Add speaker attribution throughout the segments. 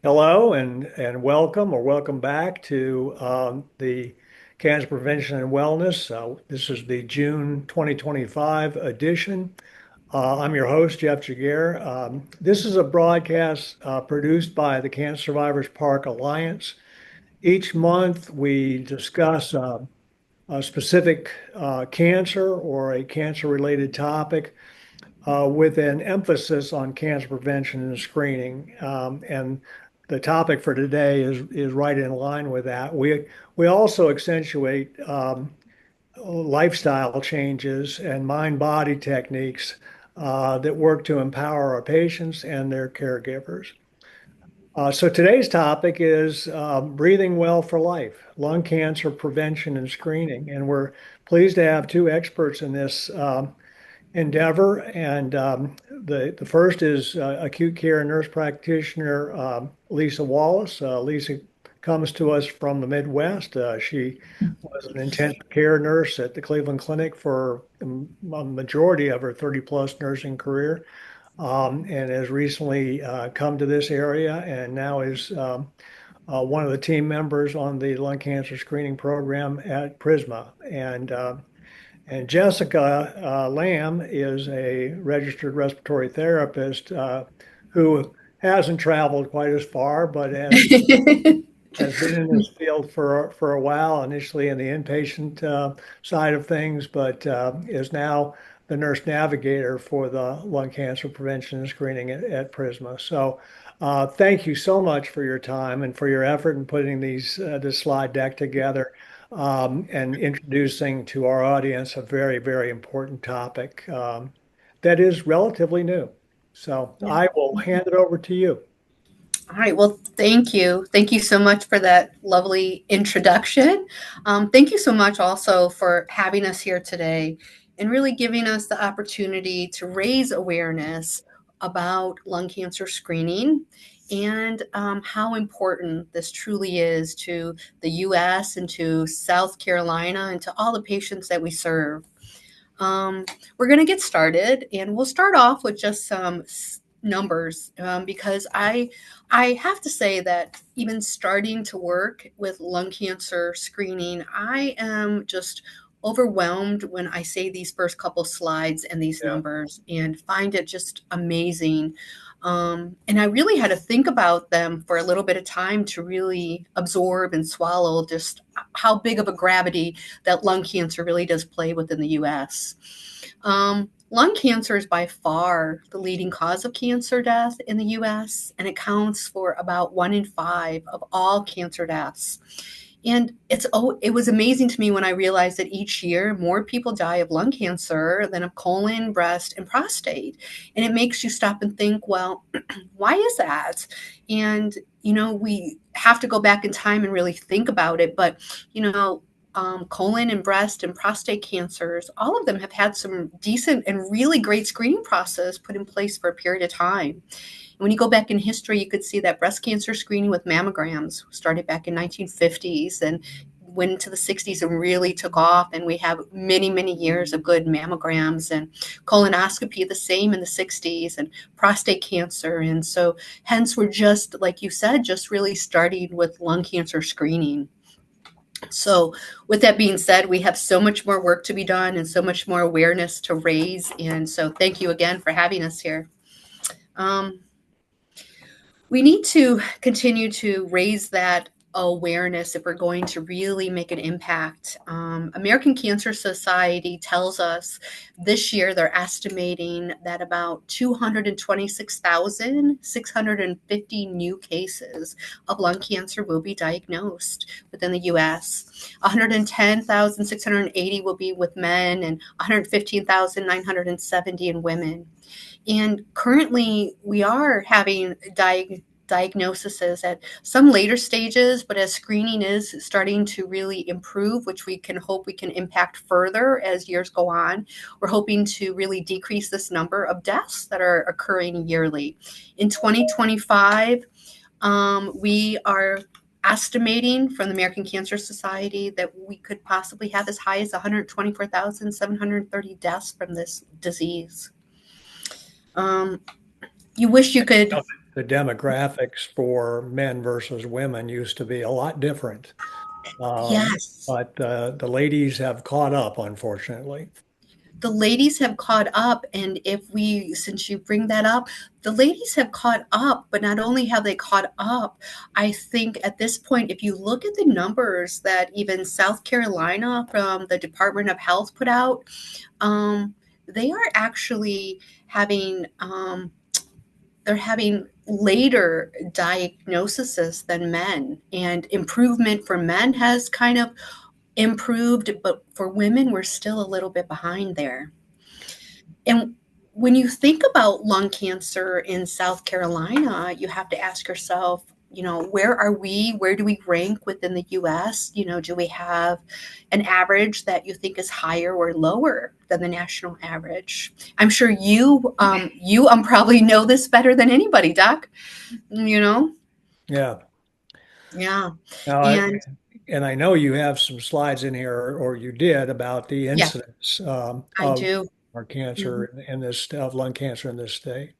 Speaker 1: Hello and welcome or welcome back to the Cancer Prevention and Wellness. This is the June 2025 edition. I'm your host, Jeff Jaguar. This is a broadcast produced by the Cancer Survivors Park Alliance. Each month, we discuss a specific cancer or a cancer-related topic with an emphasis on cancer prevention and screening. And the topic for today is right in line with that. We also accentuate lifestyle changes and mind-body techniques that work to empower our patients and their caregivers. So today's topic is breathing well for life, lung cancer prevention and screening. And we're pleased to have two experts in this endeavor. And the first is acute care nurse practitioner Lisa Wallace. Lisa comes to us from the Midwest. She was an intensive care nurse at the Cleveland Clinic for a majority of her 30 plus nursing career, and has recently come to this area and now is one of the team members on the lung cancer screening program at Prisma. And Jessica Lamb is a registered respiratory therapist who hasn't traveled quite as far, but has been in this field for a while, initially in the inpatient side of things, but is now the nurse navigator for the lung cancer prevention and screening at Prisma. So thank you so much for your time and for your effort in putting this slide deck together and introducing to our audience a very, very important topic that is relatively new. So
Speaker 2: Yeah.
Speaker 1: I will hand it over to you.
Speaker 2: All right. Well, thank you. Thank you so much for that lovely introduction. Thank you so much also for having us here today and really giving us the opportunity to raise awareness about lung cancer screening and how important this truly is to the US and to South Carolina and to all the patients that we serve. Um, we're going to get started, and we'll start off with just some numbers because I have to say that even starting to work with lung cancer screening, I am just overwhelmed when I say these first couple slides and these
Speaker 1: Yeah.
Speaker 2: numbers and find it just amazing. And I really had to think about them for a little bit of time to really absorb and swallow just how big of a gravity that lung cancer really does play within the US. Lung cancer is by far the leading cause of cancer death in the US, and it counts for about 1 in 5 of all cancer deaths. And it was amazing to me when I realized that each year more people die of lung cancer than of colon, breast, and prostate. And it makes you stop and think, well, why is that? And we have to go back in time and really think about it. But you know, colon and breast and prostate cancers, all of them have had some decent and really great screening process put in place for a period of time. When you go back in history, you could see that breast cancer screening with mammograms started back in 1950s and went into the 60s and really took off. And we have many, many years of good mammograms and colonoscopy the same in the 60s and prostate cancer. And so hence we're just, like you said, just really starting with lung cancer screening. So, with that being said, we have so much more work to be done and so much more awareness to raise. And so, thank you again for having us here. Um, we need to continue to raise that awareness if we're going to really make an impact. American Cancer Society tells us this year they're estimating that about 226,650 new cases of lung cancer will be diagnosed within the US. 110,680 will be with men and 115,970 in women. And currently, we are having diagnoses at some later stages, but as screening is starting to really improve, which we can hope we can impact further as years go on, we're hoping to really decrease this number of deaths that are occurring yearly. In 2025, we are estimating from the American Cancer Society that we could possibly have as high as 124,730 deaths from this disease. Um, you wish you could.
Speaker 1: the demographics for men versus women used to be a lot different.
Speaker 2: Yes.
Speaker 1: But the ladies have caught up, unfortunately.
Speaker 2: The ladies have caught up. And if we, since you bring that up, the ladies have caught up, but not only have they caught up, I think at this point, if you look at the numbers that even South Carolina from the Department of Health put out, they are actually having, they're having later diagnoses than men, and improvement for men has kind of improved, but for women, we're still a little bit behind there. And when you think about lung cancer in South Carolina, you have to ask yourself, where are we? Where do we rank within the US? Do we have an average that you think is higher or lower than the national average? I'm sure you probably know this better than anybody, Doc. You know?
Speaker 1: Yeah.
Speaker 2: Yeah.
Speaker 1: Now,
Speaker 2: And
Speaker 1: and I know you have some slides in here, or you did, about the
Speaker 2: yeah,
Speaker 1: incidence
Speaker 2: I
Speaker 1: of
Speaker 2: do.
Speaker 1: our
Speaker 2: Mhm.
Speaker 1: cancer in this of lung cancer in this state.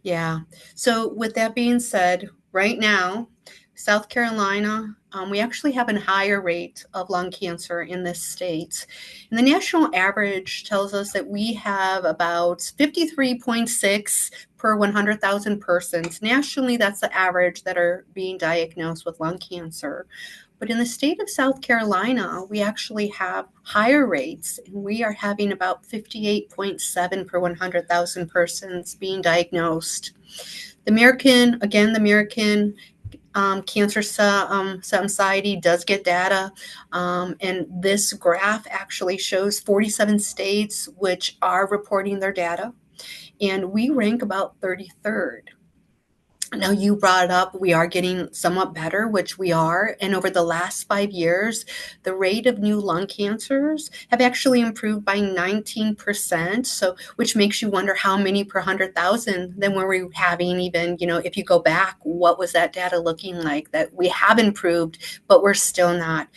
Speaker 2: Yeah. So, with that being said, right now, South Carolina, we actually have a higher rate of lung cancer in this state. And the national average tells us that we have about 53.6 per 100,000 persons. Nationally, that's the average that are being diagnosed with lung cancer. But in the state of South Carolina, we actually have higher rates, and we are having about 58.7 per 100,000 persons being diagnosed. The American Cancer Society does get data, and this graph actually shows 47 states which are reporting their data, and we rank about 33rd. Now, you brought up we are getting somewhat better, which we are. And over the last 5 years, the rate of new lung cancers have actually improved by 19%. So, which makes you wonder how many per 100,000 than were we having even, if you go back, what was that data looking like? That we have improved, but we're still not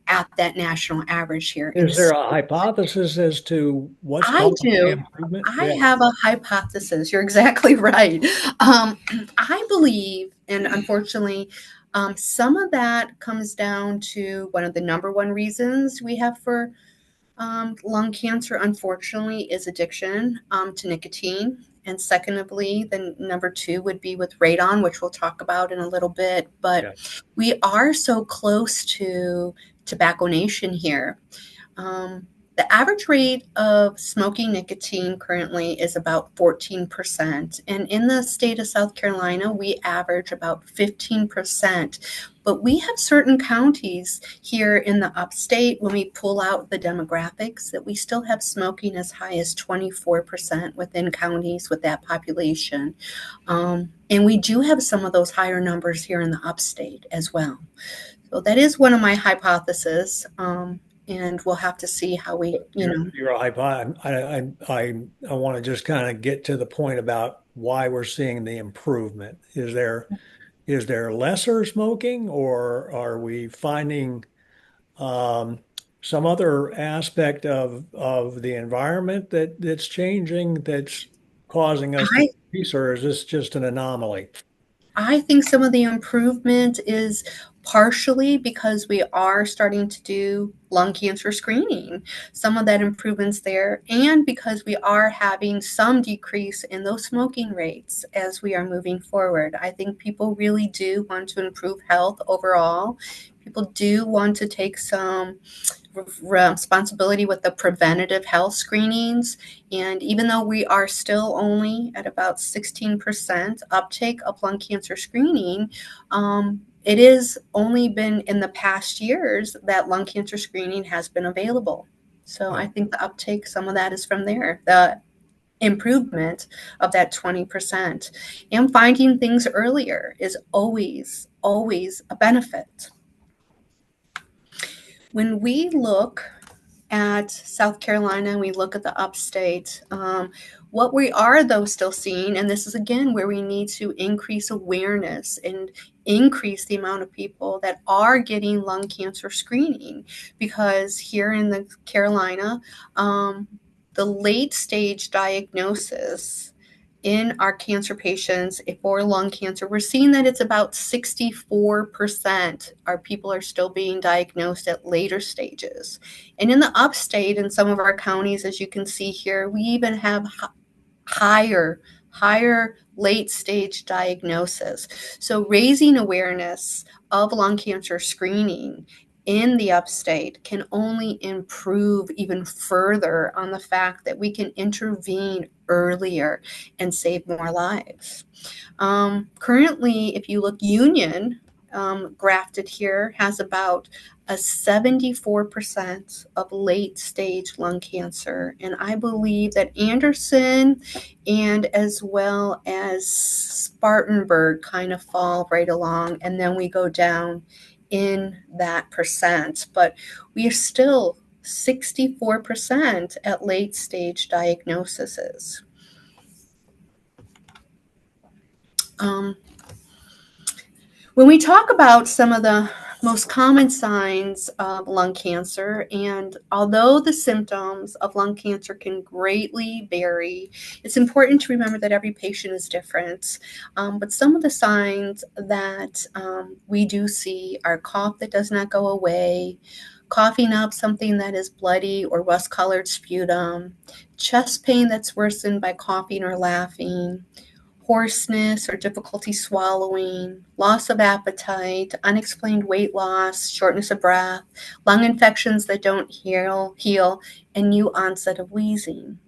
Speaker 2: at that national average here in
Speaker 1: Is
Speaker 2: the
Speaker 1: there
Speaker 2: state.
Speaker 1: a hypothesis as to what's
Speaker 2: I
Speaker 1: causing the
Speaker 2: do.
Speaker 1: improvement?
Speaker 2: I
Speaker 1: Yeah.
Speaker 2: have a hypothesis. You're exactly right. I believe, and unfortunately, some of that comes down to one of the number one reasons we have for lung cancer, unfortunately, is addiction to nicotine. And secondly, the number two would be with radon, which we'll talk about in a little bit. But
Speaker 1: Yeah.
Speaker 2: we are so close to tobacco nation here. Um, the average rate of smoking nicotine currently is about 14%. And in the state of South Carolina, we average about 15%. But we have certain counties here in the upstate, when we pull out the demographics, that we still have smoking as high as 24% within counties with that population. And we do have some of those higher numbers here in the upstate as well. So that is one of my hypotheses. And we'll have to see how
Speaker 1: You're a hypo. I want to just kind of get to the point about why we're seeing the improvement. Is there lesser smoking, or are we finding um, some other aspect of the environment that's changing, that's causing us to
Speaker 2: I
Speaker 1: increase, or is this just an anomaly?
Speaker 2: I think some of the improvement is partially because we are starting to do lung cancer screening. Some of that improvement's there, and because we are having some decrease in those smoking rates as we are moving forward. I think people really do want to improve health overall. People do want to take some responsibility with the preventative health screenings. And even though we are still only at about 16% uptake of lung cancer screening, it is only been in the past years that lung cancer screening has been available. So
Speaker 1: Yeah.
Speaker 2: I think the uptake, some of that is from there. The improvement of that 20%. And finding things earlier is always, always a benefit. When we look at South Carolina and we look at the upstate, what we are, though, still seeing, and this is again where we need to increase awareness and increase the amount of people that are getting lung cancer screening, because here in the Carolina, the late stage diagnosis in our cancer patients for lung cancer, we're seeing that it's about 64% our people are still being diagnosed at later stages. And in the upstate, in some of our counties, as you can see here, we even have higher late stage diagnosis. So raising awareness of lung cancer screening in the upstate can only improve even further on the fact that we can intervene earlier and save more lives. Currently, if you look, Union, grafted here, has about a 74% of late stage lung cancer. And I believe that Anderson and as well as Spartanburg kind of fall right along, and then we go down in that percent. But we are still 64% at late stage diagnoses. When we talk about some of the most common signs of lung cancer, and although the symptoms of lung cancer can greatly vary, it's important to remember that every patient is different. But some of the signs that we do see are cough that does not go away, coughing up something that is bloody or rust-colored sputum, chest pain that's worsened by coughing or laughing, hoarseness or difficulty swallowing, loss of appetite, unexplained weight loss, shortness of breath, lung infections that don't heal, and new onset of wheezing.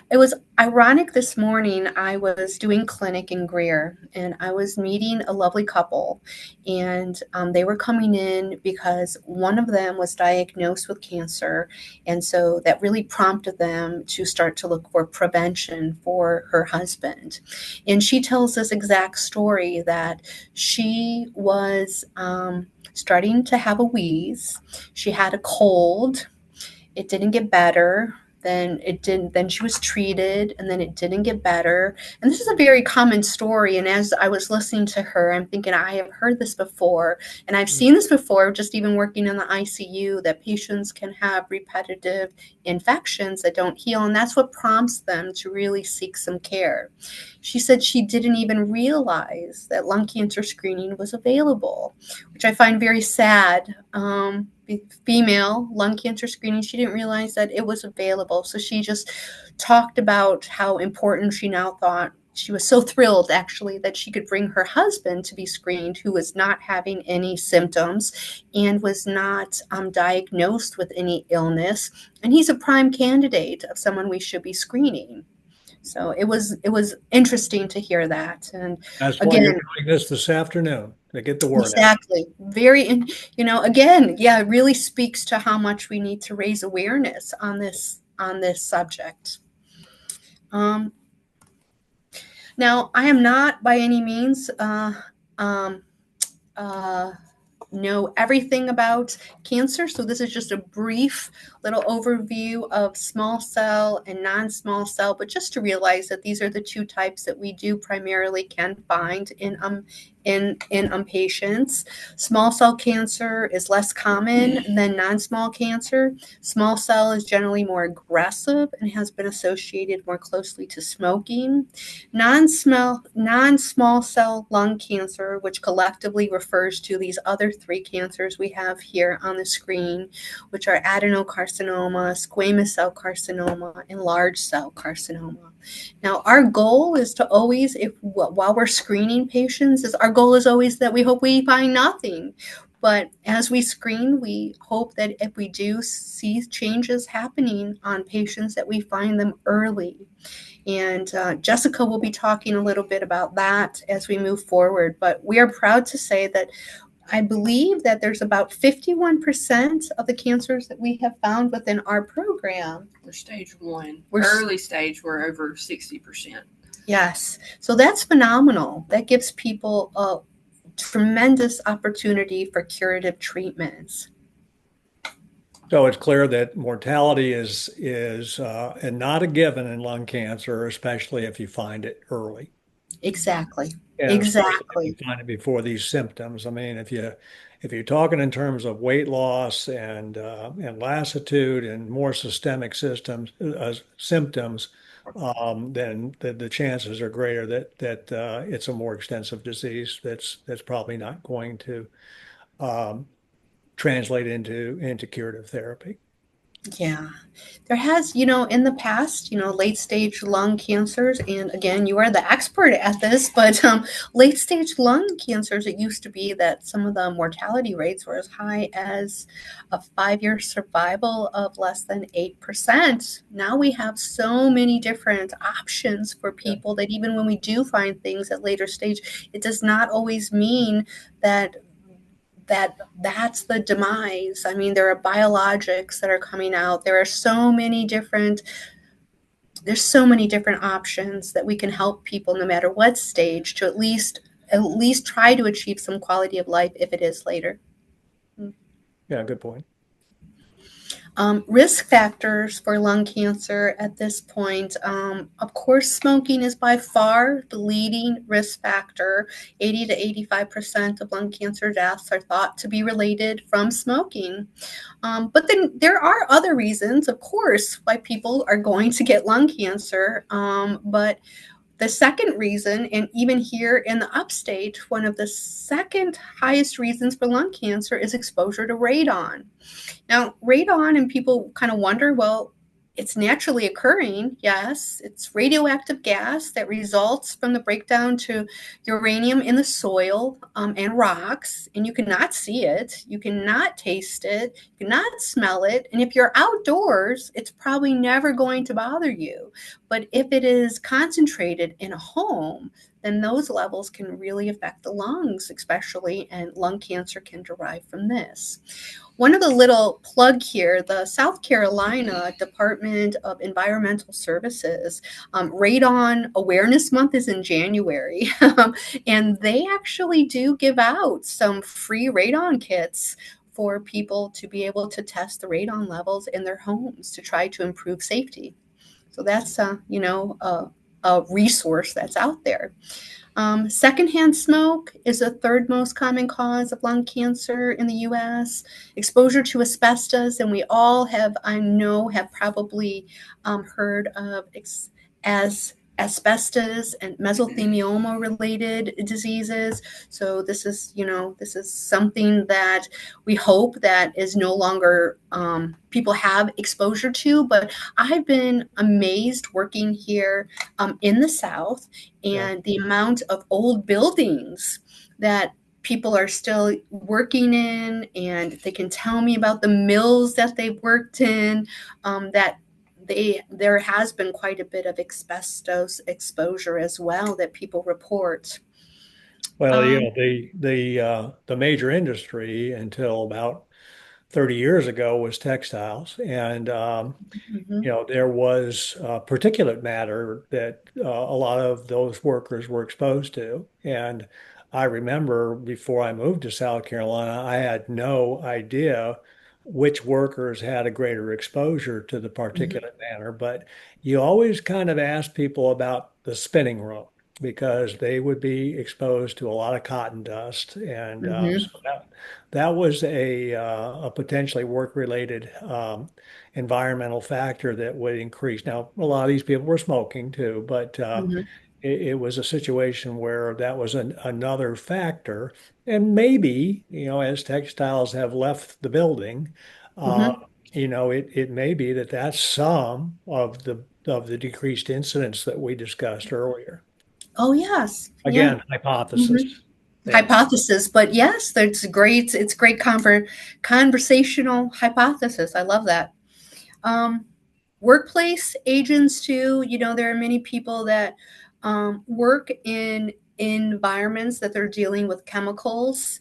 Speaker 2: It was ironic this morning. I was doing clinic in Greer and I was meeting a lovely couple, and they were coming in because one of them was diagnosed with cancer. And so that really prompted them to start to look for prevention for her husband. And she tells this exact story that she was starting to have a wheeze. She had a cold. It didn't get better. Then she was treated, and then it didn't get better. And this is a very common story. And as I was listening to her, I'm thinking, I have heard this before, and I've seen this before, just even working in the ICU, that patients can have repetitive infections that don't heal, and that's what prompts them to really seek some care. She said she didn't even realize that lung cancer screening was available, which I find very sad. Female lung cancer screening, she didn't realize that it was available. So she just talked about how important she now thought. She was so thrilled, actually, that she could bring her husband to be screened, who was not having any symptoms and was not diagnosed with any illness. And he's a prime candidate of someone we should be screening. So it was interesting to hear that. And
Speaker 1: That's why you're
Speaker 2: again,
Speaker 1: doing this afternoon, to get the word out.
Speaker 2: exactly. Again, yeah, it really speaks to how much we need to raise awareness on this subject. Now, I am not by any means know everything about cancer. So this is just a brief little overview of small cell and non-small cell, but just to realize that these are the two types that we do primarily can find in patients. Small cell cancer is less common than non-small cancer. Small cell is generally more aggressive and has been associated more closely to smoking. Non-small cell lung cancer, which collectively refers to these other three cancers we have here on the screen, which are adenocarcinoma, squamous cell carcinoma, and large cell carcinoma. Now, our goal is to always, while we're screening patients, our goal is always that we hope we find nothing. But as we screen, we hope that if we do see changes happening on patients, that we find them early. And Jessica will be talking a little bit about that as we move forward. But we are proud to say that I believe that there's about 51% of the cancers that we have found within our program.
Speaker 3: We're stage one. Early stage, we're over 60%.
Speaker 2: Yes. So that's phenomenal. That gives people a tremendous opportunity for curative treatments.
Speaker 1: So it's clear that mortality is and not a given in lung cancer, especially if you find it early.
Speaker 2: Exactly.
Speaker 1: And
Speaker 2: Exactly.
Speaker 1: if you find it before these symptoms. I mean, if you're talking in terms of weight loss and lassitude and more systemic symptoms, then the chances are greater that it's a more extensive disease that's probably not going to translate into curative therapy.
Speaker 2: Yeah, there has, in the past, late stage lung cancers, and again, you are the expert at this, but late stage lung cancers, it used to be that some of the mortality rates were as high as a 5-year survival of less than 8%. Now we have so many different options for people that even when we do find things at later stage, it does not always mean that's the demise. I mean, there are biologics that are coming out. There's so many different options that we can help people no matter what stage to at least try to achieve some quality of life if it is later.
Speaker 1: Yeah, good point.
Speaker 2: Risk factors for lung cancer at this point. Of course, smoking is by far the leading risk factor. 80 to 85% of lung cancer deaths are thought to be related from smoking. But then there are other reasons, of course, why people are going to get lung cancer. But the second reason, and even here in the upstate, one of the second highest reasons for lung cancer is exposure to radon. Now, radon, and people kind of wonder, well, it's naturally occurring. Yes, it's radioactive gas that results from the breakdown to uranium in the soil and rocks, and you cannot see it, you cannot taste it, you cannot smell it, and if you're outdoors, it's probably never going to bother you. But if it is concentrated in a home, then those levels can really affect the lungs, especially, and lung cancer can derive from this. One of the little plug here, the South Carolina Department of Environmental Services, Radon Awareness Month is in January, and they actually do give out some free radon kits for people to be able to test the radon levels in their homes to try to improve safety. So that's, a resource that's out there. Secondhand smoke is the third most common cause of lung cancer in the U.S. Exposure to asbestos, and we all have, I know, have probably heard of as asbestos and mesothelioma related diseases. So this is something that we hope that is no longer people have exposure to. But I've been amazed working here in the South, and the amount of old buildings that people are still working in, and they can tell me about the mills that they've worked in, that there has been quite a bit of asbestos exposure as well that people report.
Speaker 1: Well, the major industry until about 30 years ago was textiles, and there was particulate matter that a lot of those workers were exposed to. And I remember before I moved to South Carolina, I had no idea which workers had a greater exposure to the particulate matter, but you always kind of ask people about the spinning room because they would be exposed to a lot of cotton dust, and so that was a potentially work-related environmental factor that would increase. Now, a lot of these people were smoking too, but it was a situation where that was another factor. And maybe, as textiles have left the building, it may be that that's some of the decreased incidence that we discussed earlier.
Speaker 2: Oh, yes.
Speaker 1: Again, hypothesis.
Speaker 2: Hypothesis, but yes, that's great. It's great conversational hypothesis. I love that. Workplace agents too. There are many people that work in environments that they're dealing with chemicals,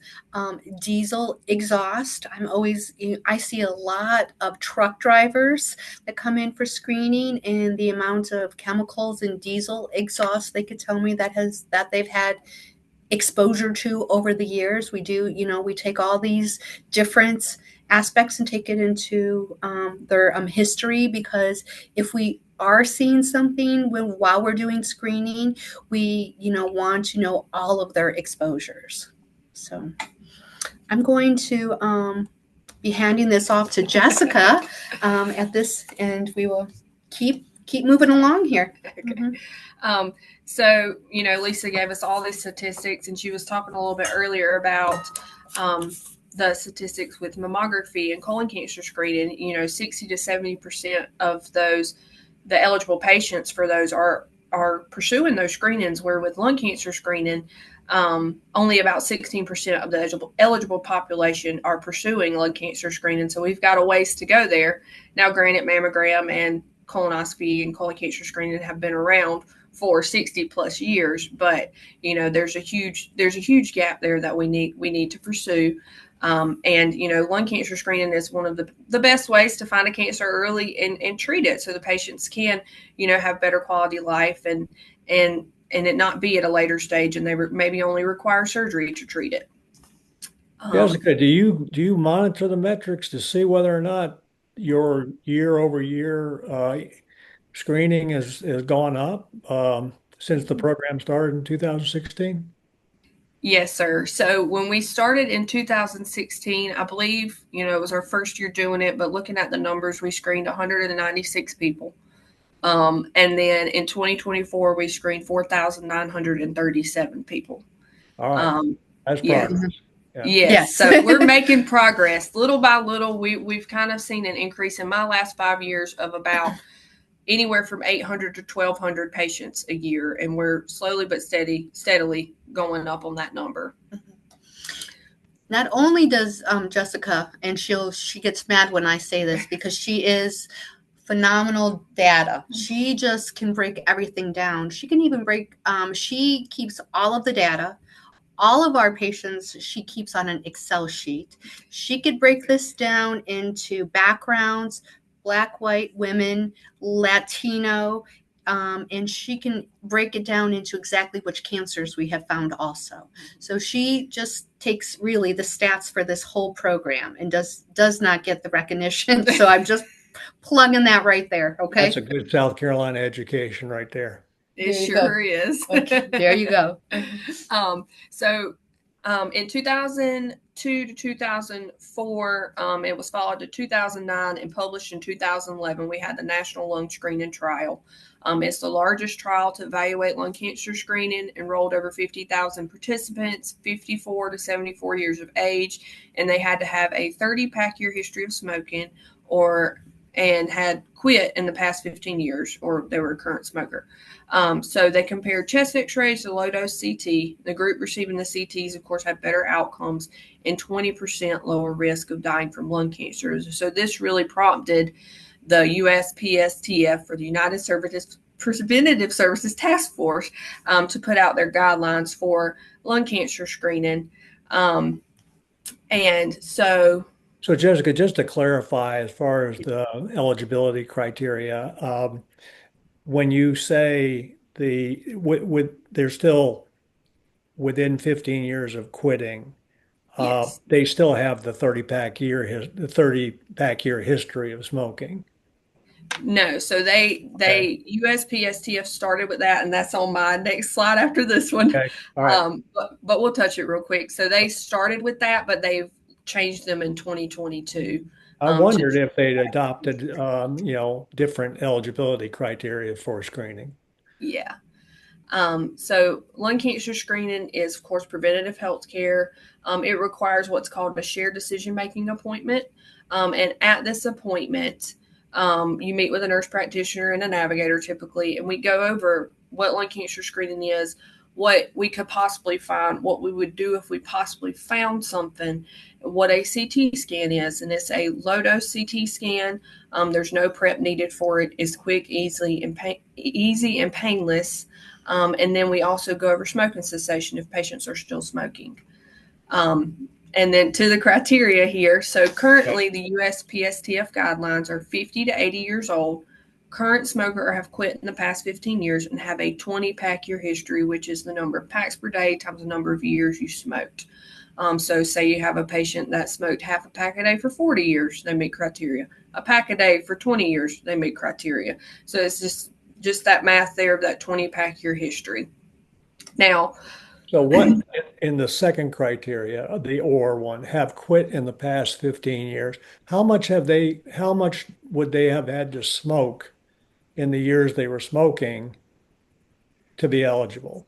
Speaker 2: diesel exhaust. I see a lot of truck drivers that come in for screening, and the amount of chemicals and diesel exhaust they could tell me that they've had exposure to over the years. We take all these different aspects and take it into their history, because if we are seeing something while we're doing screening, we want to know all of their exposures. So I'm going to be handing this off to Jessica at this, and we will keep keep moving along here.
Speaker 3: Okay.
Speaker 2: Mhm.
Speaker 3: So, Lisa gave us all these statistics, and she was talking a little bit earlier about the statistics with mammography and colon cancer screening. 60 to 70% of those, the eligible patients for those are pursuing those screenings, where with lung cancer screening, only about 16% of the eligible population are pursuing lung cancer screening. So we've got a ways to go there. Now, granted, mammogram and colonoscopy and colon cancer screening have been around for 60 plus years, but there's a huge gap there that we need to pursue. And lung cancer screening is one of the best ways to find a cancer early and treat it, so the patients can have better quality life and it not be at a later stage, and they maybe only require surgery to treat it.
Speaker 1: Jessica, do you monitor the metrics to see whether or not your year over year screening has gone up since the program started in 2016?
Speaker 3: Yes, sir. So when we started in 2016, I believe, it was our first year doing it, but looking at the numbers, we screened 196 people. And then in 2024, we screened 4,937 people.
Speaker 1: All right. That's
Speaker 3: Yeah.
Speaker 1: progress. Yeah.
Speaker 3: Yes. So we're making progress little by little. We've kind of seen an increase in my last 5 years of about anywhere from 800 to 1,200 patients a year, and we're slowly but steadily going up on that number.
Speaker 2: Not only does Jessica, and she gets mad when I say this because she is phenomenal data. She just can break everything down. She can even she keeps all of the data. All of our patients, she keeps on an Excel sheet. She could break this down into backgrounds, Black, white, women, Latino, and she can break it down into exactly which cancers we have found also. So she just takes really the stats for this whole program and does not get the recognition. So I'm just plugging that right there. Okay.
Speaker 1: That's a good South Carolina education right there.
Speaker 3: It sure is.
Speaker 2: Okay, there you go.
Speaker 3: In 2002 to 2004, it was followed to 2009 and published in 2011. We had the National Lung Screening Trial. It's the largest trial to evaluate lung cancer screening, enrolled over 50,000 participants, 54 to 74 years of age, and they had to have a 30-pack year history of smoking and had quit in the past 15 years, or they were a current smoker. So they compared chest x-rays to low-dose CT. The group receiving the CTs, of course, had better outcomes and 20% lower risk of dying from lung cancer. So this really prompted the USPSTF, or the United Preventative Services Task Force, to put out their guidelines for lung cancer screening.
Speaker 1: So Jessica, just to clarify, as far as the eligibility criteria, when you say they're still within 15 years of quitting,
Speaker 3: Yes.
Speaker 1: they still have the 30-pack year history of smoking.
Speaker 3: No, so USPSTF started with that, and that's on my next slide after this one.
Speaker 1: Okay. All right.
Speaker 3: But we'll touch it real quick. So they started with that, but they've changed them in 2022.
Speaker 1: I wondered if they'd adopted, different eligibility criteria for screening.
Speaker 3: Yeah. So lung cancer screening is, of course, preventative health care. It requires what's called a shared decision-making appointment. And at this appointment, you meet with a nurse practitioner and a navigator typically, and we go over what lung cancer screening is, what we could possibly find, what we would do if we possibly found something, what a CT scan is. And it's a low-dose CT scan. There's no prep needed for it. It's quick, easy, and painless. And then we also go over smoking cessation if patients are still smoking. And then to the criteria here. So currently the USPSTF guidelines are 50 to 80 years old, current smoker, or have quit in the past 15 years, and have a 20-pack year history, which is the number of packs per day times the number of years you smoked. So say you have a patient that smoked half a pack a day for 40 years, they meet criteria. A pack a day for 20 years, they meet criteria. So it's just that math there of that 20-pack year history. Now,
Speaker 1: so what in the second criteria, the or one, have quit in the past 15 years, how much would they have had to smoke in the years they were smoking to be eligible,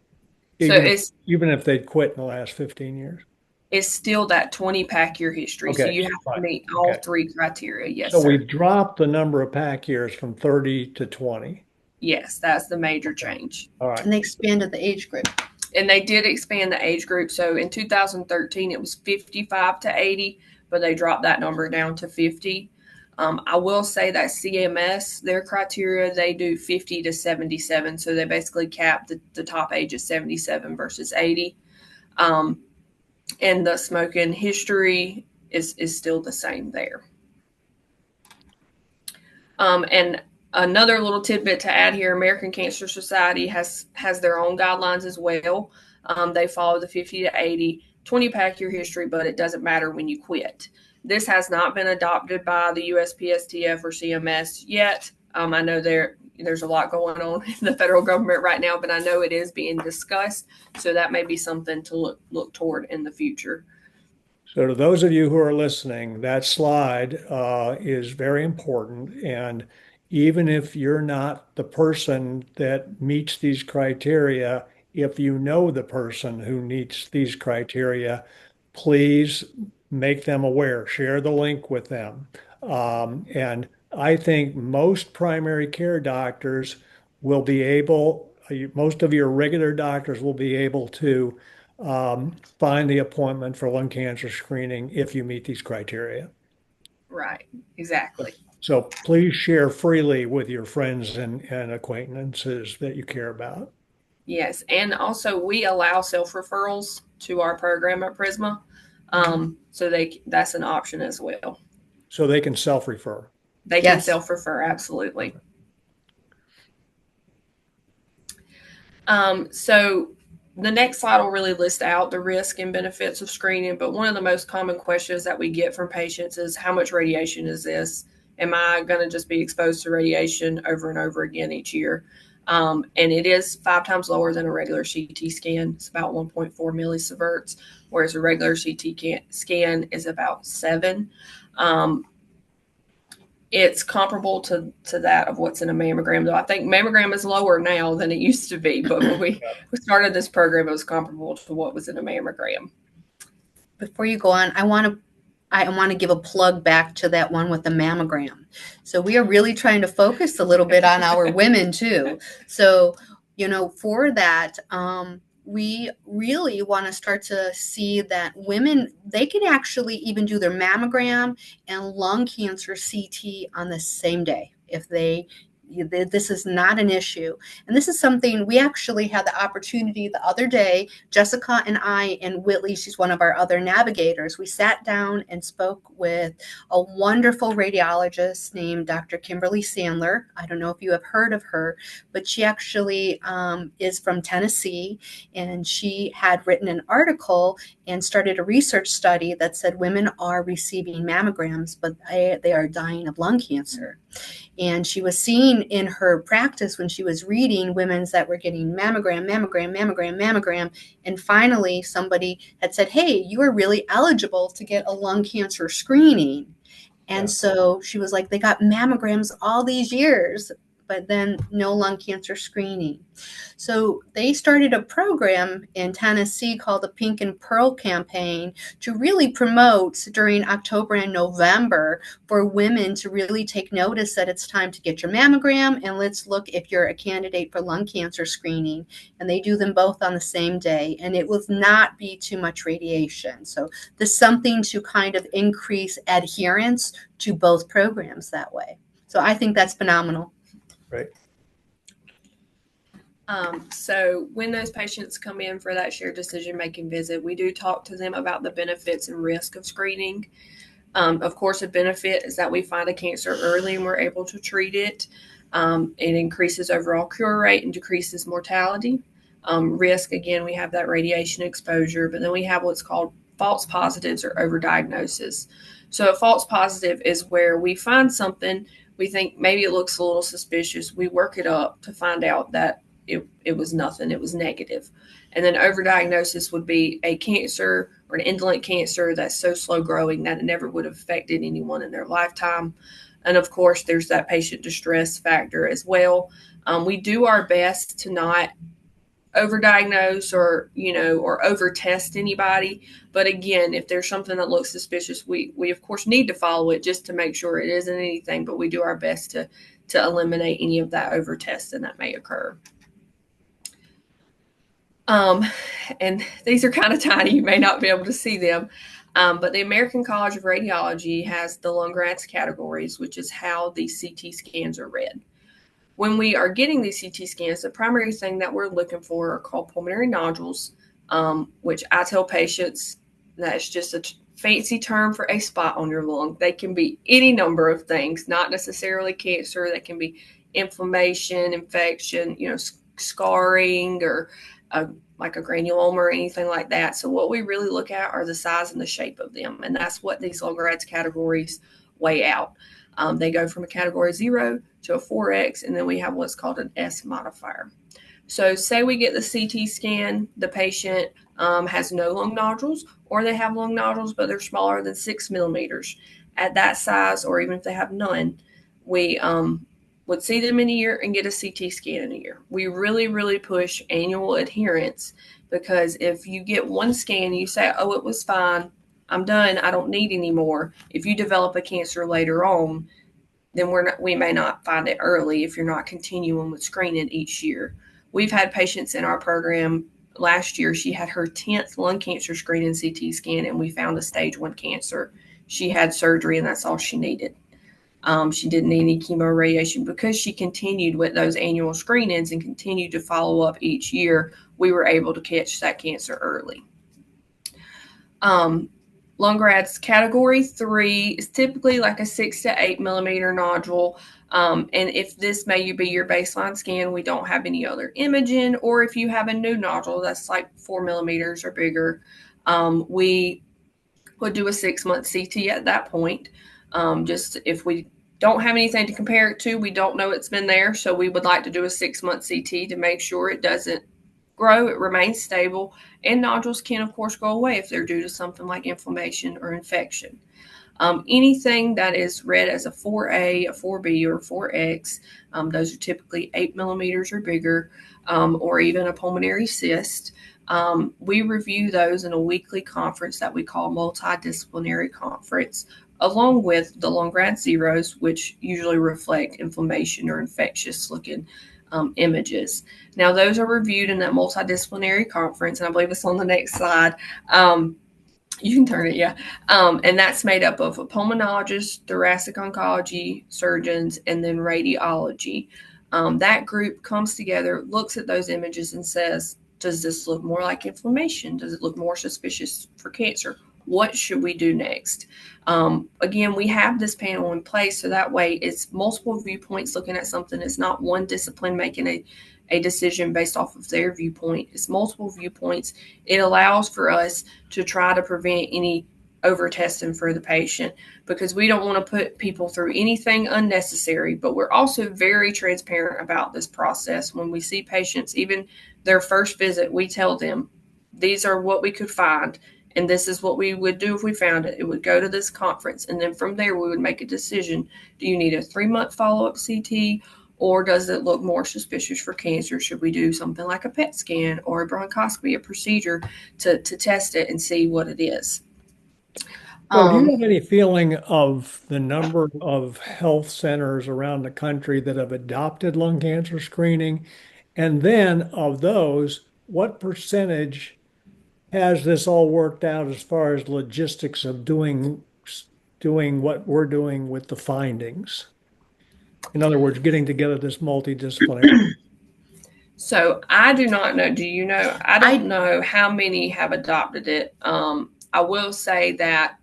Speaker 3: So
Speaker 1: even if they'd quit in the last 15 years.
Speaker 3: it's still that 20 pack year history. So
Speaker 1: Okay,
Speaker 3: you have to
Speaker 1: fine.
Speaker 3: meet all
Speaker 1: Okay.
Speaker 3: 3 criteria. Yes,
Speaker 1: So
Speaker 3: sir.
Speaker 1: we've dropped the number of pack years from 30 to 20.
Speaker 3: Yes, that's the major change.
Speaker 1: All right.
Speaker 2: And they expanded the age group.
Speaker 3: And they did expand the age group. So in 2013, it was 55 to 80, but they dropped that number down to 50. I will say that CMS, their criteria, they do 50 to 77. So they basically cap the top age is 77 versus 80. And the smoking history is still the same there. And another little tidbit to add here, American Cancer Society has their own guidelines as well. They follow the 50 to 80, 20 pack year history, but it doesn't matter when you quit. This has not been adopted by the USPSTF or CMS yet. I know there's a lot going on in the federal government right now, but I know it is being discussed. So that may be something to look toward in the future.
Speaker 1: So to those of you who are listening, that slide is very important. And even if you're not the person that meets these criteria, if you know the person who meets these criteria, please make them aware, share the link with them. And I think most primary care doctors will be able, most of your regular doctors will be able to find the appointment for lung cancer screening if you meet these criteria.
Speaker 3: Right, exactly.
Speaker 1: So please share freely with your friends and acquaintances that you care about.
Speaker 3: Yes, and also we allow self-referrals to our program at Prisma. So that's an option as well.
Speaker 1: So they can self-refer.
Speaker 3: They can self-refer, absolutely. So the next slide will really list out the risk and benefits of screening, but one of the most common questions that we get from patients is, how much radiation is this? Am I going to just be exposed to radiation over and over again each year? And it is 5 times lower than a regular CT scan. It's about 1.4 millisieverts, whereas a regular CT scan is about 7. It's comparable to that of what's in a mammogram, though I think mammogram is lower now than it used to be. But when we started this program, it was comparable to what was in a mammogram.
Speaker 2: Before you go on, I want to give a plug back to that one with the mammogram. So we are really trying to focus a little bit on our women too. So, for that, we really want to start to see that women, they can actually even do their mammogram and lung cancer CT on the same day if this is not an issue. And this is something we actually had the opportunity the other day. Jessica and I and Whitley, she's one of our other navigators, we sat down and spoke with a wonderful radiologist named Dr. Kimberly Sandler. I don't know if you have heard of her, but she actually is from Tennessee, and she had written an article and started a research study that said women are receiving mammograms, but they are dying of lung cancer. And she was seeing in her practice when she was reading women's that were getting mammogram. And finally, somebody had said, hey, you are really eligible to get a lung cancer screening. And so she was like, they got mammograms all these years, but then no lung cancer screening. So they started a program in Tennessee called the Pink and Pearl campaign to really promote during October and November for women to really take notice that it's time to get your mammogram, and let's look if you're a candidate for lung cancer screening. And they do them both on the same day, and it will not be too much radiation. So there's something to kind of increase adherence to both programs that way. So I think that's phenomenal.
Speaker 1: Right.
Speaker 3: So when those patients come in for that shared decision-making visit, we do talk to them about the benefits and risk of screening. Of course, a benefit is that we find a cancer early and we're able to treat it. It increases overall cure rate and decreases mortality. Risk, again, we have that radiation exposure, but then we have what's called false positives or overdiagnosis. So a false positive is where we find something, we think maybe it looks a little suspicious. We work it up to find out that it was nothing. It was negative. And then overdiagnosis would be a cancer or an indolent cancer that's so slow growing that it never would have affected anyone in their lifetime. And of course, there's that patient distress factor as well. We do our best to not overdiagnose or over test anybody. But again, if there's something that looks suspicious, we of course need to follow it just to make sure it isn't anything, but we do our best to eliminate any of that over testing that may occur. And these are kind of tiny, you may not be able to see them. But the American College of Radiology has the Lundgren's categories, which is how these CT scans are read. When we are getting these CT scans, the primary thing that we're looking for are called pulmonary nodules, which I tell patients that's just a fancy term for a spot on your lung. They can be any number of things, not necessarily cancer. They can be inflammation, infection, scarring, or like a granuloma or anything like that. So what we really look at are the size and the shape of them, and that's what these Lundgren's categories weigh out. They go from a category 0 to a 4X, and then we have what's called an S modifier. So say we get the CT scan, the patient has no lung nodules, or they have lung nodules, but they're smaller than 6 millimeters. At that size, or even if they have none, we would see them in a year and get a CT scan in a year. We really, really push annual adherence, because if you get one scan and you say, oh, it was fine, I'm done, I don't need any more. If you develop a cancer later on, then we may not find it early if you're not continuing with screening each year. We've had patients in our program. Last year, she had her 10th lung cancer screening CT scan, and we found a stage 1 cancer. She had surgery, and that's all she needed. She didn't need any chemo radiation. Because she continued with those annual screenings and continued to follow up each year, we were able to catch that cancer early. Lundgren's category 3 is typically like a 6 to 8 millimeter nodule. And if this may be your baseline scan, we don't have any other imaging, or if you have a new nodule that's like 4 millimeters or bigger, we would do a 6-month CT at that point. Just if we don't have anything to compare it to, we don't know it's been there, so we would like to do a 6-month CT to make sure it doesn't grow, it remains stable, and nodules can of course go away if they're due to something like inflammation or infection. Anything that is read as a 4A, a 4B, or a 4X, those are typically 8 millimeters or bigger, or even a pulmonary cyst. We review those in a weekly conference that we call multidisciplinary conference, along with the Lundgren's zeros, which usually reflect inflammation or infectious looking images. Now, those are reviewed in that multidisciplinary conference, and I believe it's on the next slide. You can turn it, yeah. And that's made up of a pulmonologist, thoracic oncology, surgeons, and then radiology. That group comes together, looks at those images, and says, does this look more like inflammation? Does it look more suspicious for cancer? What should we do next? Again, we have this panel in place, so that way it's multiple viewpoints looking at something. It's not one discipline making a decision based off of their viewpoint. It's multiple viewpoints. It allows for us to try to prevent any over testing for the patient, because we don't want to put people through anything unnecessary, but we're also very transparent about this process. When we see patients, even their first visit, we tell them, these are what we could find, and this is what we would do if we found it. It would go to this conference, and then from there we would make a decision. Do you need a 3-month follow-up CT, or does it look more suspicious for cancer? Should we do something like a PET scan or a bronchoscopy, a procedure to test it and see what it is?
Speaker 1: So do you have any feeling of the number of health centers around the country that have adopted lung cancer screening? And then of those, what percentage has this all worked out as far as logistics of doing what we're doing with the findings? In other words, getting together this multidisciplinary.
Speaker 3: So I do not know. Do you know? I don't know how many have adopted it. I will say that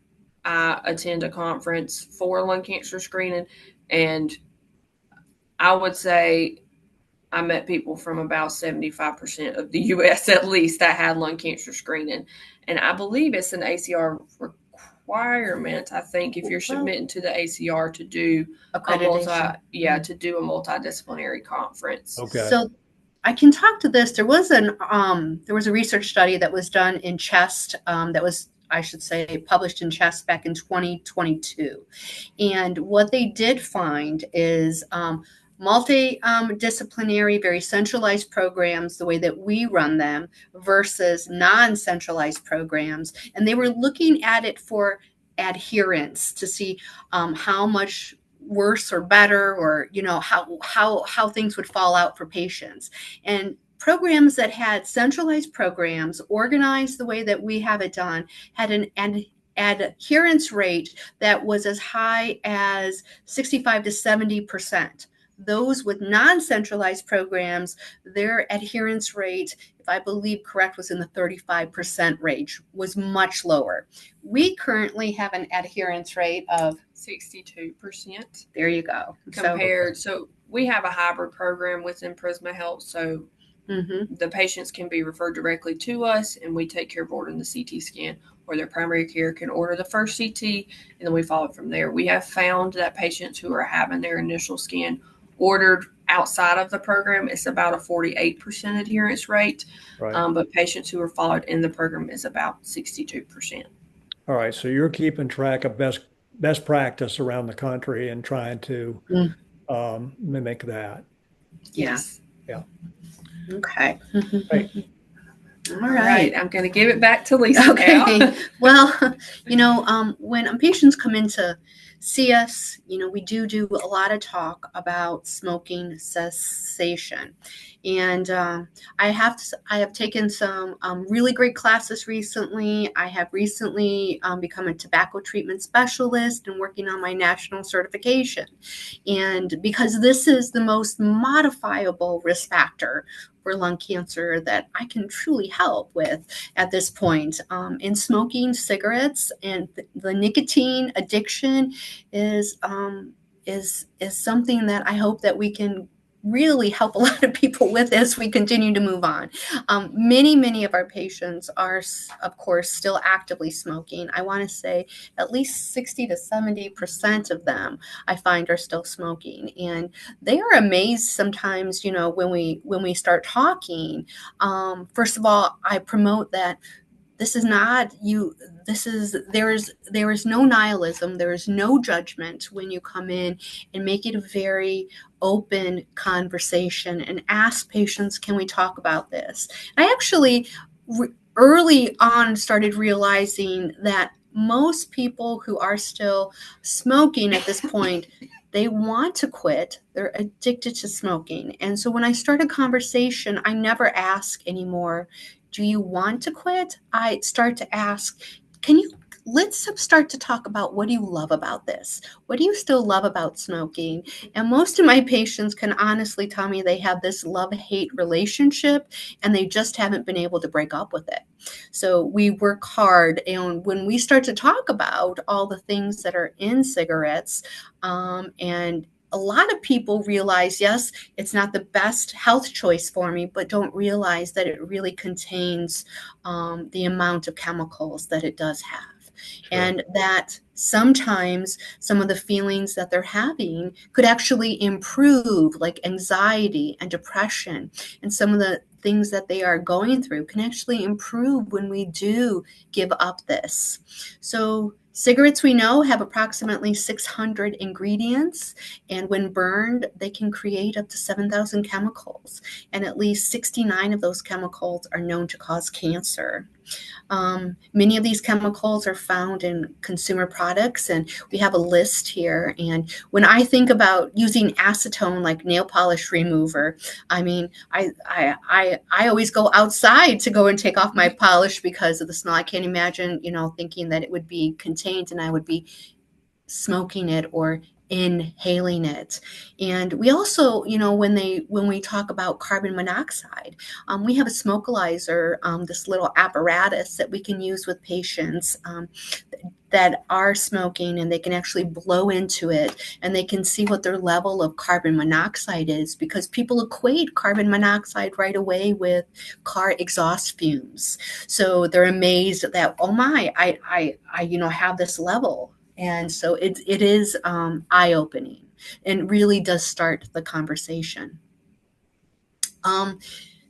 Speaker 3: I attend a conference for lung cancer screening, and I would say I met people from about 75% of the U.S. at least that had lung cancer screening. And I believe it's an ACR requirement, I think, if you're submitting to the ACR to do a multidisciplinary conference.
Speaker 1: Okay.
Speaker 2: So I can talk to this. There was a research study that was done in chest that was I should say, published in Chest back in 2022. And what they did find is multidisciplinary, very centralized programs, the way that we run them, versus non-centralized programs. And they were looking at it for adherence to see how much worse or better, or how things would fall out for patients. And programs that had centralized programs organized the way that we have it done had an adherence rate that was as high as 65 to 70%. Those with non-centralized programs, their adherence rate, if I believe correct, was in the 35% range, was much lower. We currently have an adherence rate of
Speaker 3: 62%.
Speaker 2: There you go.
Speaker 3: Compared, so we have a hybrid program within Prisma Health. So the patients can be referred directly to us, and we take care of ordering the CT scan, or their primary care can order the first CT, and then we follow from there. We have found that patients who are having their initial scan ordered outside of the program, it's about a 48% adherence rate.
Speaker 1: Right.
Speaker 3: But patients who are followed in the program is about 62%.
Speaker 1: All right. So you're keeping track of best practice around the country and trying to mimic that.
Speaker 2: Yes.
Speaker 1: Yeah.
Speaker 2: Okay.
Speaker 1: Right.
Speaker 2: All
Speaker 3: All
Speaker 2: right.
Speaker 3: right. I'm going to give it back to Lisa.
Speaker 2: Okay.
Speaker 3: Now.
Speaker 2: Well, when patients come in to see us, we do a lot of talk about smoking cessation. And I have taken some really great classes recently. I have recently become a tobacco treatment specialist and working on my national certification. And because this is the most modifiable risk factor for lung cancer that I can truly help with at this point. In smoking cigarettes, and the nicotine addiction is something that I hope that we can really help a lot of people with as we continue to move on. Many of our patients are, of course, still actively smoking. I want to say at least 60 to 70% of them I find are still smoking, and they are amazed sometimes. When we start talking, first of all, I promote that this is not you. There is no nihilism. There is no judgment when you come in, and make it a very open conversation and ask patients, can we talk about this? I actually early on started realizing that most people who are still smoking at this point, they want to quit. They're addicted to smoking. And so when I start a conversation, I never ask anymore, do you want to quit? I start to ask, let's start to talk about, what do you love about this? What do you still love about smoking? And most of my patients can honestly tell me they have this love-hate relationship, and they just haven't been able to break up with it. So we work hard, and when we start to talk about all the things that are in cigarettes, and a lot of people realize, yes, it's not the best health choice for me, but don't realize that it really contains the amount of chemicals that it does have. Sure. And that sometimes some of the feelings that they're having could actually improve, like anxiety and depression, and some of the things that they are going through can actually improve when we do give up this. So cigarettes, we know, have approximately 600 ingredients, and when burned, they can create up to 7,000 chemicals, and at least 69 of those chemicals are known to cause cancer. Many of these chemicals are found in consumer products, and we have a list here. And when I think about using acetone like nail polish remover, I mean, I always go outside to go and take off my polish because of the smell. I can't imagine, thinking that it would be contained and I would be smoking it or inhaling it. And we also, when we talk about carbon monoxide, we have a smokalizer, this little apparatus that we can use with patients that are smoking, and they can actually blow into it, and they can see what their level of carbon monoxide is, because people equate carbon monoxide right away with car exhaust fumes. So they're amazed that, oh my, I have this level. And so it is eye-opening, and really does start the conversation.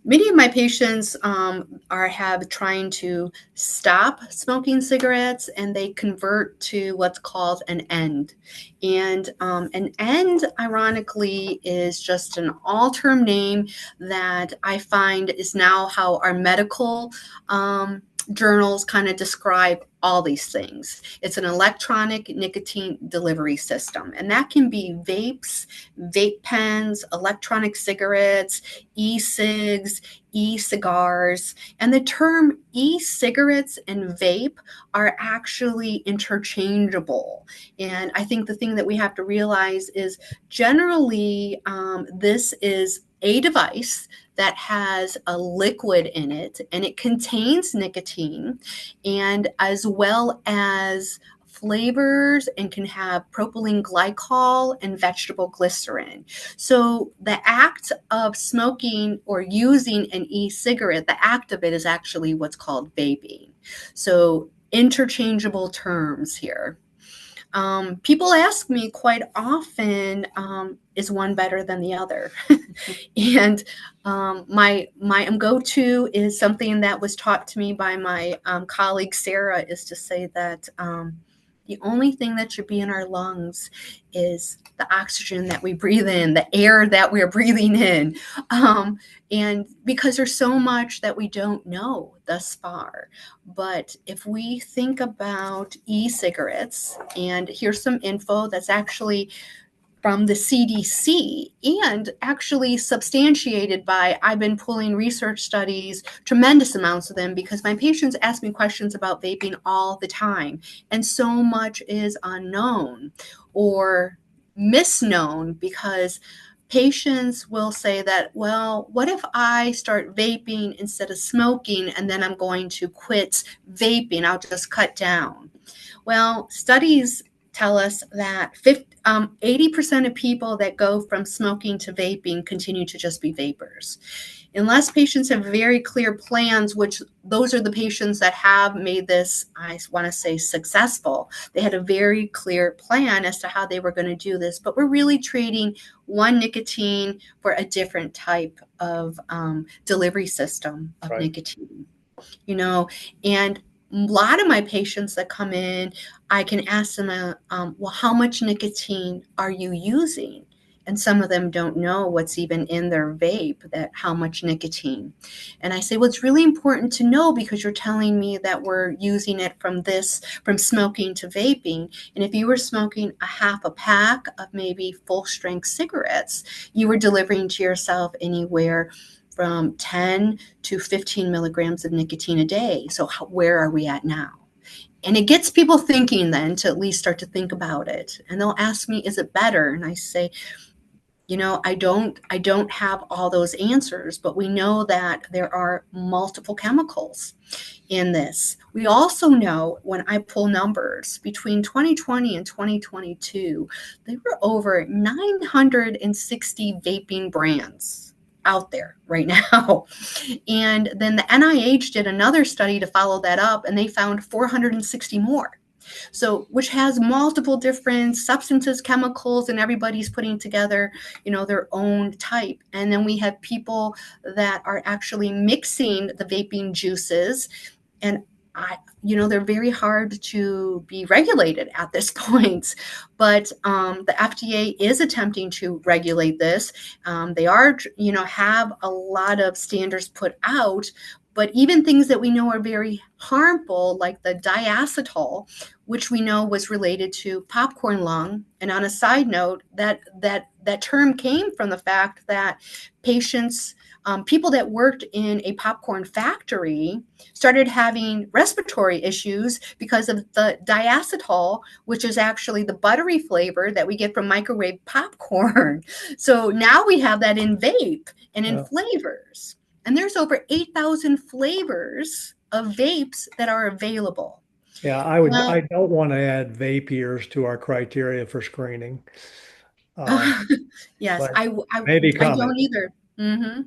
Speaker 2: Many of my patients have trying to stop smoking cigarettes, and they convert to what's called an end. And an end, ironically, is just an all-term name that I find is now how our medical journals kind of describe all these things. It's an electronic nicotine delivery system, and that can be vapes, vape pens, electronic cigarettes, e-cigs, e-cigars. And the term e-cigarettes and vape are actually interchangeable. And I think the thing that we have to realize is generally this is a device that has a liquid in it, and it contains nicotine, and as well as flavors, and can have propylene glycol and vegetable glycerin. So the act of smoking or using an e-cigarette, the act of it is actually what's called vaping. So interchangeable terms here. People ask me quite often, is one better than the other? And my go-to is something that was taught to me by my colleague Sarah, is to say that the only thing that should be in our lungs is the oxygen that we breathe in, the air that we're breathing in. And because there's so much that we don't know thus far. But if we think about e-cigarettes, and here's some info that's actually from the CDC and actually substantiated by, I've been pulling research studies, tremendous amounts of them, because my patients ask me questions about vaping all the time. And so much is unknown or misknown, because patients will say that, well, what if I start vaping instead of smoking, and then I'm going to quit vaping, I'll just cut down. Well, studies tell us that 80% of people that go from smoking to vaping continue to just be vapors. Unless patients have very clear plans, which those are the patients that have made this, I want to say, successful. They had a very clear plan as to how they were going to do this, but we're really trading one nicotine for a different type of delivery system of nicotine, and a lot of my patients that come in, I can ask them, well, how much nicotine are you using? And some of them don't know what's even in their vape, that how much nicotine. And I say, well, it's really important to know, because you're telling me that we're using it from smoking to vaping. And if you were smoking a half a pack of maybe full strength cigarettes, you were delivering to yourself anywhere from 10 to 15 milligrams of nicotine a day. So where are we at now? And it gets people thinking then, to at least start to think about it. And they'll ask me, is it better? And I say, I don't have all those answers, but we know that there are multiple chemicals in this. We also know, when I pull numbers, between 2020 and 2022, there were over 960 vaping brands out there right now. And then the NIH did another study to follow that up, and they found 460 more. So, which has multiple different substances, chemicals, and everybody's putting together, their own type. And then we have people that are actually mixing the vaping juices, and they're very hard to be regulated at this point. But the FDA is attempting to regulate this. They are, have a lot of standards put out. But even things that we know are very harmful, like the diacetyl, which we know was related to popcorn lung. And on a side note, that term came from the fact that people that worked in a popcorn factory started having respiratory issues because of the diacetyl, which is actually the buttery flavor that we get from microwave popcorn. So now we have that in vape and in flavors. And there's over 8,000 flavors of vapes that are available.
Speaker 1: Yeah, I don't want to add vape ears to our criteria for screening.
Speaker 2: Yes, I don't either. Mm-hmm.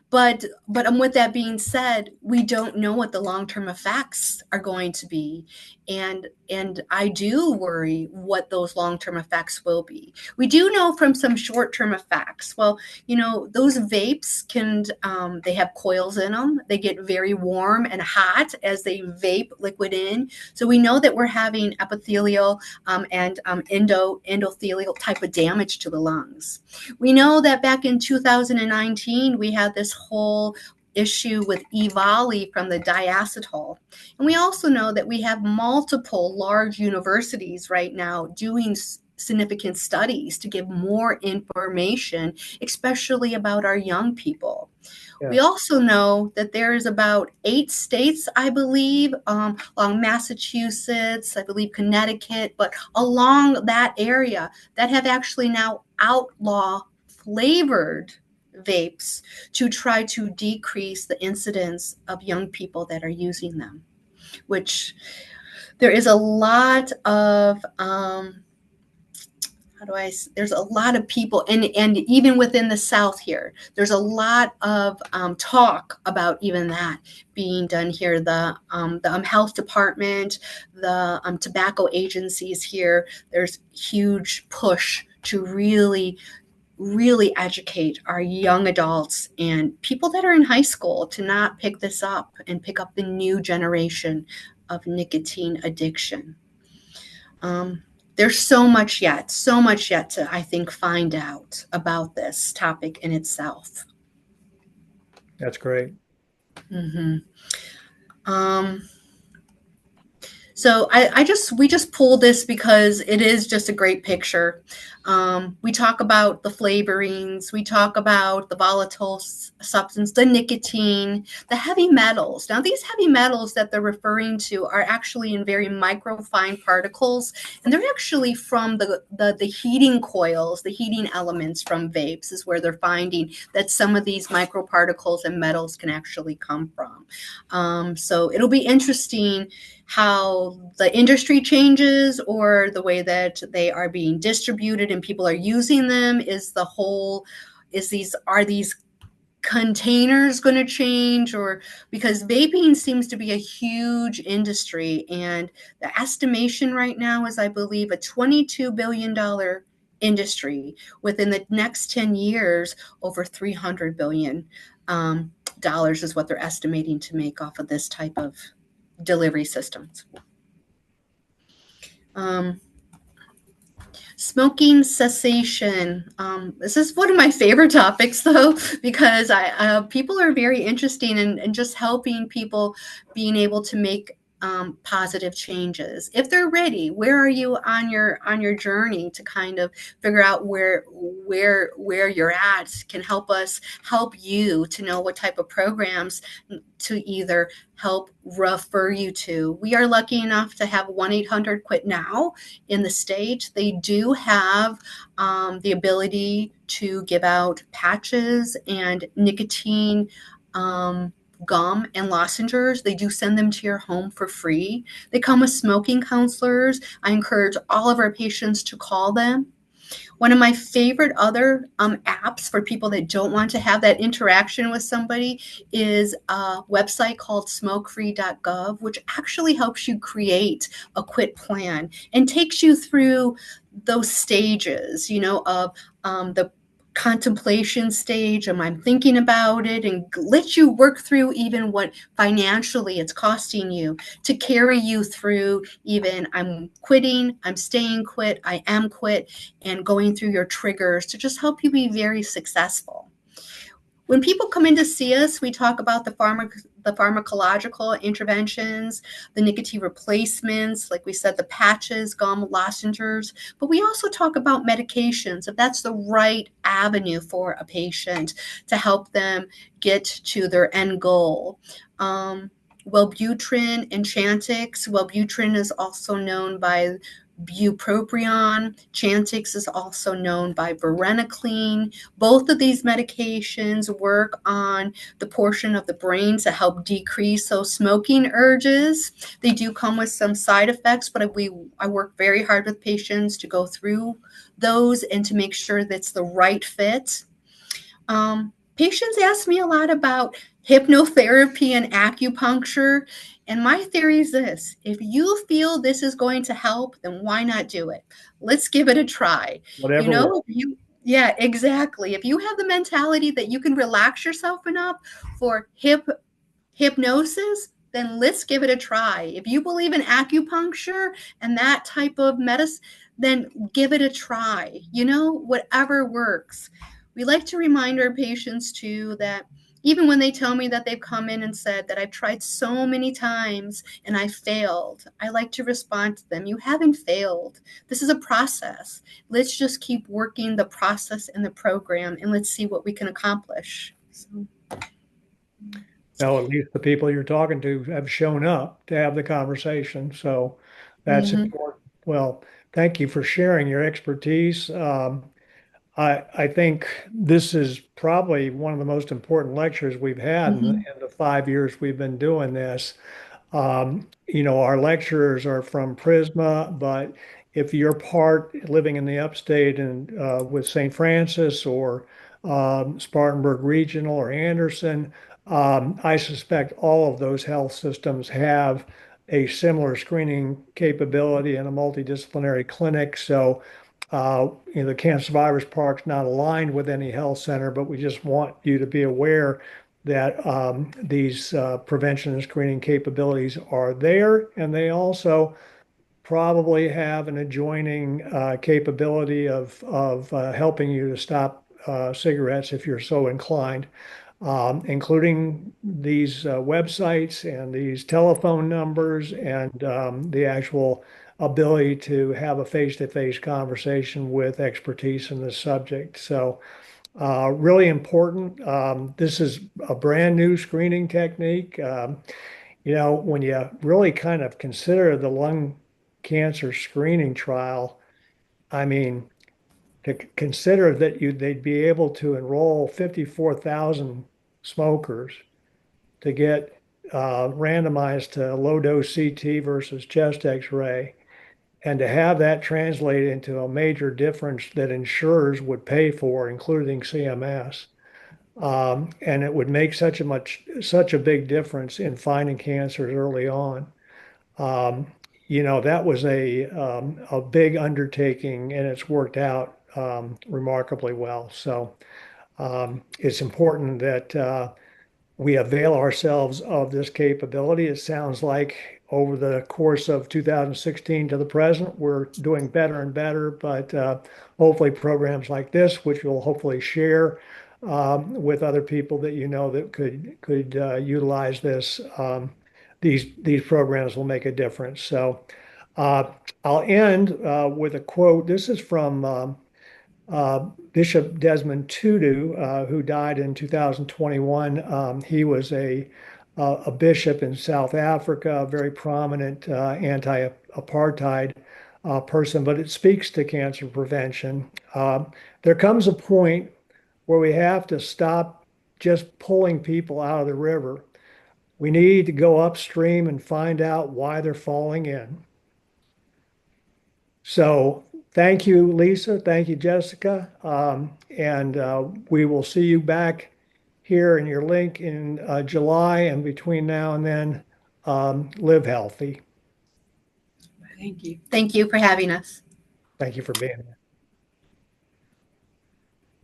Speaker 2: But with that being said, we don't know what the long-term effects are going to be. And and I do worry what those long-term effects will be. We do know from some short-term effects. Well, those vapes they have coils in them. They get very warm and hot as they vape liquid in. So we know that we're having epithelial and endothelial type of damage to the lungs. We know that back in 2019, we had this whole issue with EVALI from the diacetyl. And we also know that we have multiple large universities right now doing significant studies to give more information, especially about our young people.
Speaker 1: Yeah.
Speaker 2: We also know that there's about 8 states, I believe, along Massachusetts, I believe Connecticut, but along that area that have actually now outlaw flavored vapes to try to decrease the incidence of young people that are using them, which there is a lot of there's a lot of people, and even within the South here, there's a lot of talk about even that being done here. The health department, the tobacco agencies here, there's huge push to really educate our young adults and people that are in high school to not pick this up and pick up the new generation of nicotine addiction. There's so much yet to, I think, find out about this topic in itself.
Speaker 1: That's great.
Speaker 2: Mm-hmm. So we just pulled this because it is just a great picture. We talk about the flavorings, we talk about the volatile substance, the nicotine, the heavy metals. Now, these heavy metals that they're referring to are actually in very microfine particles, and they're actually from the heating coils, the heating elements from vapes is where they're finding that some of these microparticles and metals can actually come from. So it'll be interesting how the industry changes, or the way that they are being distributed and people are using them. Are these containers going to change? Or because vaping seems to be a huge industry, and the estimation right now is, I believe, a $22 billion industry. Within the next 10 years, over $300 billion is what they're estimating to make off of this type of delivery systems. Smoking cessation. This is one of my favorite topics, though, because people are very interested in just helping people being able to make positive changes if they're ready. Where are you on your journey to kind of figure out where you're at? Can help us help you to know what type of programs to either help refer you to. We are lucky enough to have 1-800-QUIT-NOW in the state. They do have the ability to give out patches and nicotine gum and lozenges. They do send them to your home for free. They come with smoking counselors. I encourage all of our patients to call them. One of my favorite other apps for people that don't want to have that interaction with somebody is a website called smokefree.gov, which actually helps you create a quit plan and takes you through those stages, of the contemplation stage, and I'm thinking about it, and let you work through even what financially it's costing you to carry you through even I'm quitting, I'm staying quit, I am quit, and going through your triggers to just help you be very successful. When people come in to see us, we talk about the pharmacological interventions, the nicotine replacements, like we said, the patches, gum, lozenges, but we also talk about medications, if that's the right avenue for a patient to help them get to their end goal. Wellbutrin and Chantix. Wellbutrin is also known by bupropion. Chantix is also known by varenicline. Both of these medications work on the portion of the brain to help decrease those smoking urges. They do come with some side effects, but I work very hard with patients to go through those and to make sure that's the right fit. Patients ask me a lot about hypnotherapy and acupuncture. And my theory is this: if you feel this is going to help, then why not do it? Let's give it a try. You
Speaker 1: Whatever
Speaker 2: know,
Speaker 1: works.
Speaker 2: if you, yeah, exactly. If you have the mentality that you can relax yourself enough for hypnosis, then let's give it a try. If you believe in acupuncture and that type of medicine, then give it a try. You know, whatever works. We like to remind our patients too that even when they tell me that they've come in and said that I've tried so many times and I failed, I like to respond to them: you haven't failed. This is a process. Let's just keep working the process and the program, and let's see what we can accomplish. So.
Speaker 1: Now, at least the people you're talking to have shown up to have the conversation. So that's
Speaker 2: Mhm.
Speaker 1: important. Well, thank you for sharing your expertise. I think this is probably one of the most important lectures we've had
Speaker 2: Mhm.
Speaker 1: in the 5 years we've been doing this. Our lecturers are from Prisma, but if you're living in the upstate and with St. Francis or Spartanburg Regional or Anderson, I suspect all of those health systems have a similar screening capability and a multidisciplinary clinic. So, the Cancer Survivors Park's not aligned with any health center, but we just want you to be aware that these prevention and screening capabilities are there, and they also probably have an adjoining capability of helping you to stop cigarettes if you're so inclined, including these websites and these telephone numbers and the actual ability to have a face-to-face conversation with expertise in this subject. So really important. This is a brand new screening technique. When you really kind of consider the lung cancer screening trial, I mean, to consider that they'd be able to enroll 54,000 smokers to get randomized to low dose CT versus chest X-ray, and to have that translate into a major difference that insurers would pay for, including CMS. And it would make such a big difference in finding cancers early on. Um, that was a big undertaking, and it's worked out remarkably well. So it's important that we avail ourselves of this capability. It sounds like over the course of 2016 to the present, we're doing better and better, but hopefully programs like this, which we'll hopefully share with other people that that could utilize this, these programs will make a difference. So uh, I'll end with a quote. This is from Bishop Desmond Tutu, who died in 2021. He was a bishop in South Africa, a very prominent anti-apartheid person, but it speaks to cancer prevention. There comes a point where we have to stop just pulling people out of the river. We need to go upstream and find out why they're falling in. So thank you, Lisa. Thank you, Jessica. And we will see you back here in your link in July. And between now and then, live healthy.
Speaker 3: Thank you.
Speaker 2: Thank you for having us.
Speaker 1: Thank you for being here.